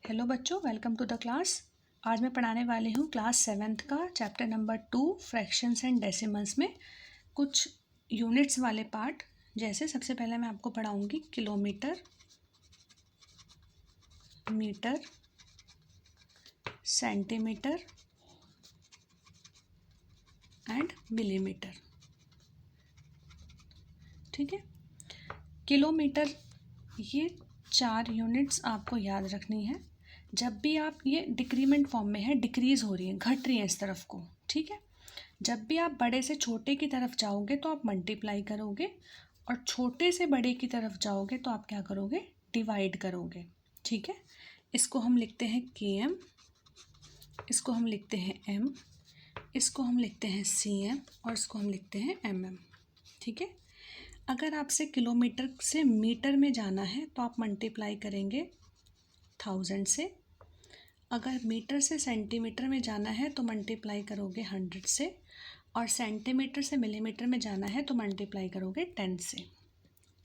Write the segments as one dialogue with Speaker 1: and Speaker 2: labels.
Speaker 1: Hello बच्चों, welcome to the class. आज मैं पढ़ाने वाली हूँ क्लास 7th का chapter number 2 fractions and decimals में कुछ यूनिट्स वाले पार्ट। जैसे सबसे पहले मैं आपको पढ़ाऊँगी kilometre, metre, centimetre and millimetre. ठीक है, किलोमीटर, ये 4 यूनिट्स आपको याद रखनी है। जब भी आप, ये डिक्रीमेंट फॉर्म में है, डिक्रीज़ हो रही है, घट रही है इस तरफ को। ठीक है, जब भी आप बड़े से छोटे की तरफ जाओगे तो आप मल्टीप्लाई करोगे, और छोटे से बड़े की तरफ जाओगे तो आप क्या करोगे, डिवाइड करोगे। ठीक है, इसको हम लिखते हैं KM, इसको हम लिखते हैं M, इसको हम लिखते हैं CM और इसको हम लिखते हैं MM। ठीक है, अगर आपसे किलोमीटर से मीटर में जाना है तो आप मल्टीप्लाई करेंगे 1000 से। अगर मीटर से सेंटीमीटर में जाना है तो मल्टीप्लाई करोगे 100 से, और सेंटीमीटर से मिलीमीटर में जाना है तो मल्टीप्लाई करोगे 10 से।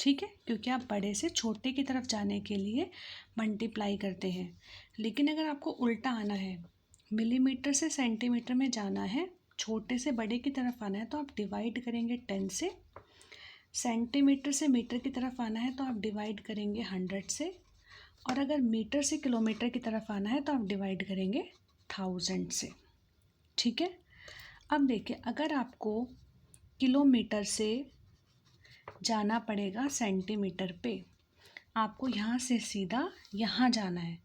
Speaker 1: ठीक है, क्योंकि आप बड़े से छोटे की तरफ जाने के लिए मल्टीप्लाई करते हैं। लेकिन अगर आपको उल्टा आना है, मिलीमीटर से सेंटीमीटर में जाना है, छोटे से बड़े की तरफ आना है, तो आप डिवाइड करेंगे 10 से। सेंटीमीटर से मीटर की तरफ आना है तो आप डिवाइड करेंगे 100 से, और अगर मीटर से किलोमीटर की तरफ आना है तो आप डिवाइड करेंगे 1000 से। ठीक है, अब देखिए, अगर आपको किलोमीटर से जाना पड़ेगा सेंटीमीटर पे, आपको यहाँ से सीधा यहाँ जाना है,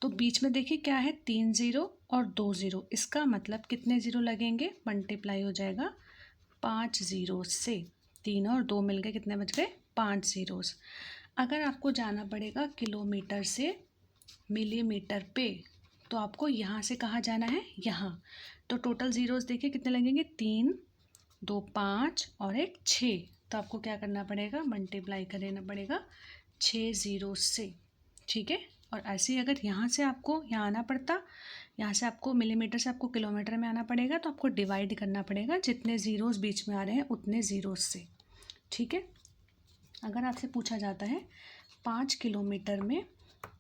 Speaker 1: तो बीच में देखिए क्या है, 3 ज़ीरो और 2 ज़ीरो। इसका मतलब कितने ज़ीरो लगेंगे, मल्टीप्लाई हो जाएगा 5 ज़ीरो से। 3 और 2 मिल गए, कितने बच गए, 5 ज़ीरोज़। अगर आपको जाना पड़ेगा किलोमीटर से मिलीमीटर पे, तो आपको यहाँ से कहाँ जाना है, यहाँ। तो टोटल ज़ीरोज़ देखिए कितने लगेंगे, 3, 2 5 और 1 6। तो आपको क्या करना पड़ेगा, मल्टीप्लाई करना पड़ेगा 6 ज़ीरो से। ठीक है, और ऐसे ही अगर यहाँ से आपको यहाँ आना पड़ता, यहाँ से आपको मिलीमीटर से आपको किलोमीटर में आना पड़ेगा, तो आपको डिवाइड करना पड़ेगा जितने ज़ीरोज़ बीच में आ रहे हैं उतने ज़ीरोज़ से। ठीक है, अगर आपसे पूछा जाता है 5 किलोमीटर में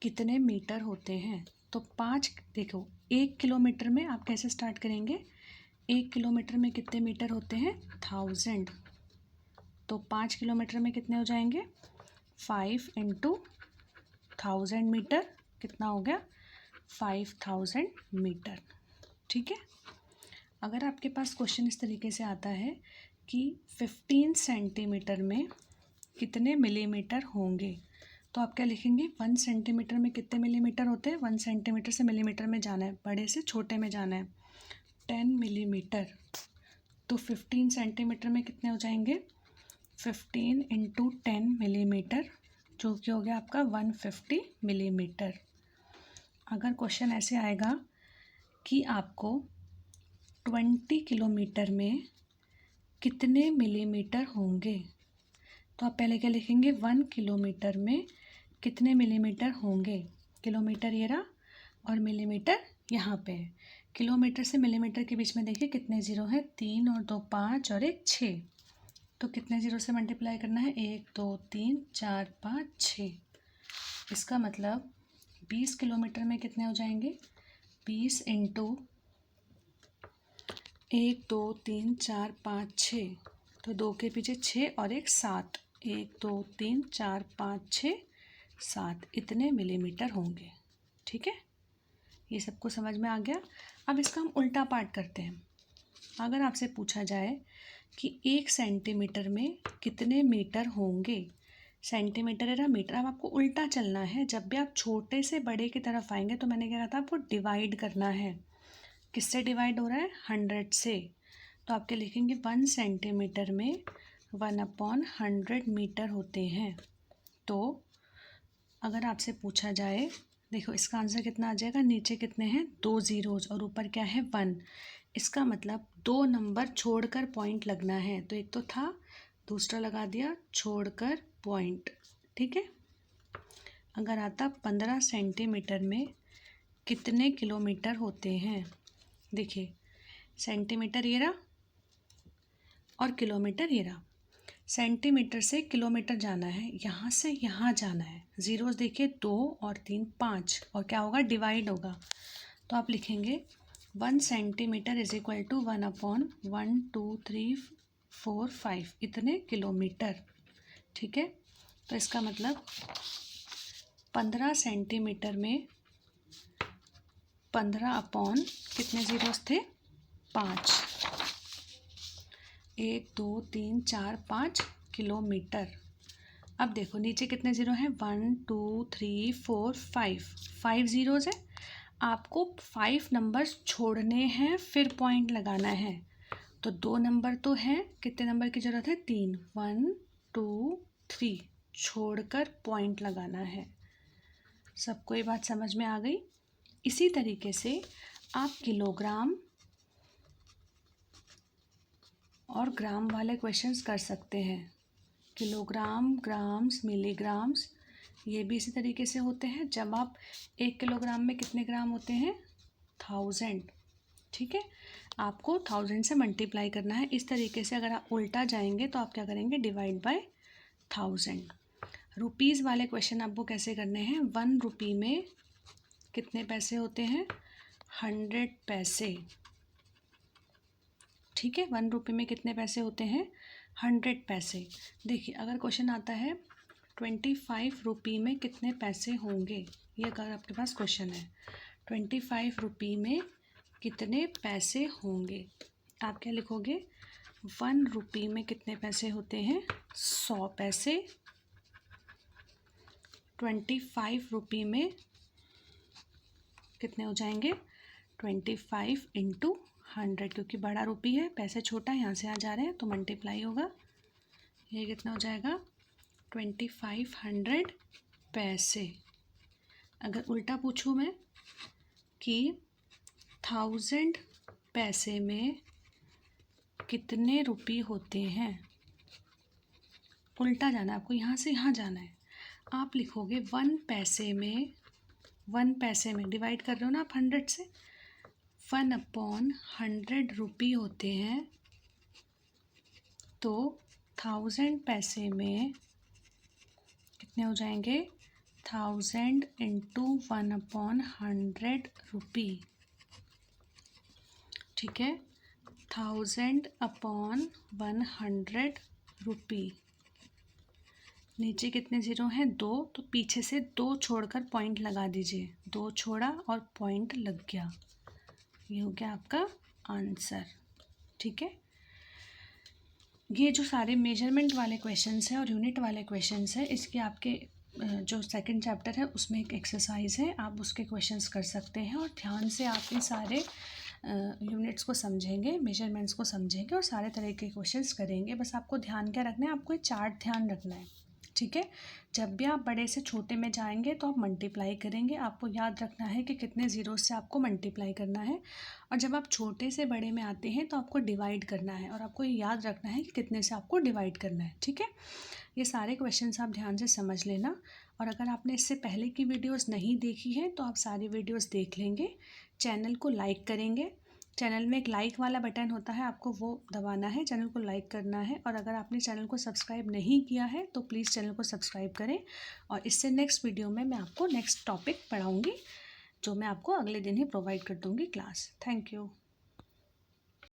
Speaker 1: कितने मीटर होते हैं, तो 5, देखो 1 किलोमीटर में आप कैसे स्टार्ट करेंगे, 1 किलोमीटर में कितने मीटर होते हैं, 1000। तो 5 किलोमीटर में कितने हो जाएंगे, 5 × 1000 मीटर, कितना हो गया, 5000 मीटर। ठीक है, अगर आपके पास क्वेश्चन इस तरीके से आता है कि 15 सेंटीमीटर में कितने मिलीमीटर होंगे, तो आप क्या लिखेंगे, 1 सेंटीमीटर में कितने मिलीमीटर होते हैं, 1 सेंटीमीटर से मिलीमीटर में जाना है, बड़े से छोटे में जाना है, 10 मिलीमीटर। तो 15 सेंटीमीटर में कितने हो जाएंगे, 15 × 10 मिलीमीटर, जो कि हो गया आपका 150 मिलीमीटर। अगर क्वेश्चन ऐसे आएगा कि आपको 20 किलोमीटर में कितने मिलीमीटर होंगे, तो आप पहले क्या लिखेंगे, 1 किलोमीटर में कितने मिलीमीटर होंगे। किलोमीटर ये रहा और मिलीमीटर यहाँ पे है। किलोमीटर से मिलीमीटर के बीच में देखिए कितने ज़ीरो हैं, 3 और 2 5 और 1 6। तो कितने ज़ीरो से मल्टीप्लाई करना है, 1 2 3 4 5 6। इसका मतलब 20 किलोमीटर में कितने हो जाएंगे, 20 × 1 2 3 4 5 6। तो 2 के पीछे 6 और 1 7, 1 2 3 4 5 6 7, इतने मिलीमीटर होंगे। ठीक है, ये सबको समझ में आ गया। अब इसका हम उल्टा पार्ट करते हैं। अगर आपसे पूछा जाए कि 1 सेंटीमीटर में कितने मीटर होंगे, सेंटीमीटर या मीटर, अब आपको उल्टा चलना है। जब भी आप छोटे से बड़े की तरफ आएंगे तो मैंने क्या कहा था, आपको डिवाइड करना है। किससे डिवाइड हो रहा है, 100 से। तो आप क्या लिखेंगे, 1 सेंटीमीटर में 1/100 मीटर होते हैं। तो अगर आपसे पूछा जाए, देखो इसका आंसर कितना आ जाएगा, नीचे कितने हैं, 2 ज़ीरोज़ और ऊपर क्या है, 1। इसका मतलब 2 नंबर छोड़कर पॉइंट लगना है। तो एक तो था, दूसरा लगा दिया छोड़कर पॉइंट। ठीक है, अगर आता 15 सेंटीमीटर में कितने किलोमीटर होते हैं, देखिए सेंटीमीटर ये रहा और किलोमीटर ये रहा। सेंटीमीटर से किलोमीटर जाना है, यहाँ से यहाँ जाना है। ज़ीरोस देखिए 2 और 3 5, और क्या होगा, डिवाइड होगा। तो आप लिखेंगे 1 सेंटीमीटर इज इक्वल टू 1/1 2 3 4 5, इतने किलोमीटर। ठीक है, तो इसका मतलब 15 सेंटीमीटर में 15 अपॉन कितने ज़ीरोस थे, 5, 1 2 3 4 5 किलोमीटर। अब देखो नीचे कितने ज़ीरो हैं, 1 2 3 4 5 ज़ीरोज़ है। आपको 5 नंबर्स छोड़ने हैं, फिर पॉइंट लगाना है। तो 2 नंबर तो हैं, कितने नंबर की ज़रूरत है, 3, 1 2 3, छोड़कर पॉइंट लगाना है। सबको ये बात समझ में आ गई। इसी तरीके से आप किलोग्राम और ग्राम वाले क्वेश्चंस कर सकते हैं। किलोग्राम, ग्राम्स, मिलीग्राम्स, ये भी इसी तरीके से होते हैं। जब आप 1 किलोग्राम में कितने ग्राम होते हैं, 1000। ठीक है, आपको 1000 से मल्टीप्लाई करना है। इस तरीके से अगर आप उल्टा जाएंगे तो आप क्या करेंगे, डिवाइड बाय 1000। रुपीज़ वाले क्वेश्चन आपको कैसे करने हैं, 1 रुपये में कितने पैसे होते हैं, 100 पैसे। ठीक है, 1 रुपये में कितने पैसे होते हैं, 100 पैसे। देखिए अगर क्वेश्चन आता है 25 रुपये में कितने पैसे होंगे, ये अगर आपके पास क्वेश्चन है 25 रुपये में कितने पैसे होंगे, आप क्या लिखोगे, 1 रुपये में कितने पैसे होते हैं, 100 पैसे। 25 रुपये में कितने हो जाएंगे, 25 इंटू 100, क्योंकि बड़ा रुपये है, पैसे छोटा है, यहाँ से आ जा रहे हैं तो मल्टीप्लाई होगा। ये कितना हो जाएगा, 2500 पैसे। अगर उल्टा पूछूँ मैं कि 1000 पैसे में कितने रुपये होते हैं, उल्टा जाना है आपको, यहाँ से यहाँ जाना है। आप लिखोगे 1 पैसे में, 1 पैसे में डिवाइड कर रहे हो ना आप 100 से, 1/100 रुपये होते हैं। तो 1000 पैसे में कितने हो जाएंगे, 1000 इंटू 1/100 रुपये। ठीक है, 1000/100 रुपये। नीचे कितने ज़ीरो हैं, 2, तो पीछे से 2 छोड़कर पॉइंट लगा दीजिए। 2 छोड़ा और पॉइंट लग गया, ये हो गया आपका आंसर। ठीक है, ये जो सारे मेजरमेंट वाले क्वेश्चंस हैं और यूनिट वाले क्वेश्चंस हैं, इसके आपके जो सेकंड चैप्टर है उसमें एक एक्सरसाइज है, आप उसके क्वेश्चंस कर सकते हैं। और ध्यान से आप इन सारे यूनिट्स को समझेंगे, मेजरमेंट्स को समझेंगे और सारे तरह के क्वेश्चंस करेंगे। बस आपको ध्यान क्या रखना है, आपको एक चार्ट ध्यान रखना है। ठीक है, जब भी आप बड़े से छोटे में जाएंगे तो आप मल्टीप्लाई करेंगे, आपको याद रखना है कि कितने ज़ीरो से आपको मल्टीप्लाई करना है। और जब आप छोटे से बड़े में आते हैं तो आपको डिवाइड करना है, और आपको ये याद रखना है कि कितने से आपको डिवाइड करना है। ठीक है, ये सारे क्वेश्चंस आप ध्यान से समझ लेना। और अगर आपने इससे पहले की वीडियोस नहीं देखी है तो आप सारी वीडियोस देख लेंगे। चैनल को लाइक करेंगे, चैनल में एक लाइक वाला बटन होता है, आपको वो दबाना है, चैनल को लाइक करना है। और अगर आपने चैनल को सब्सक्राइब नहीं किया है तो प्लीज़ चैनल को सब्सक्राइब करें। और इससे नेक्स्ट वीडियो में मैं आपको नेक्स्ट टॉपिक पढ़ाऊँगी, जो मैं आपको अगले दिन ही प्रोवाइड कर दूँगी क्लास। Thank you.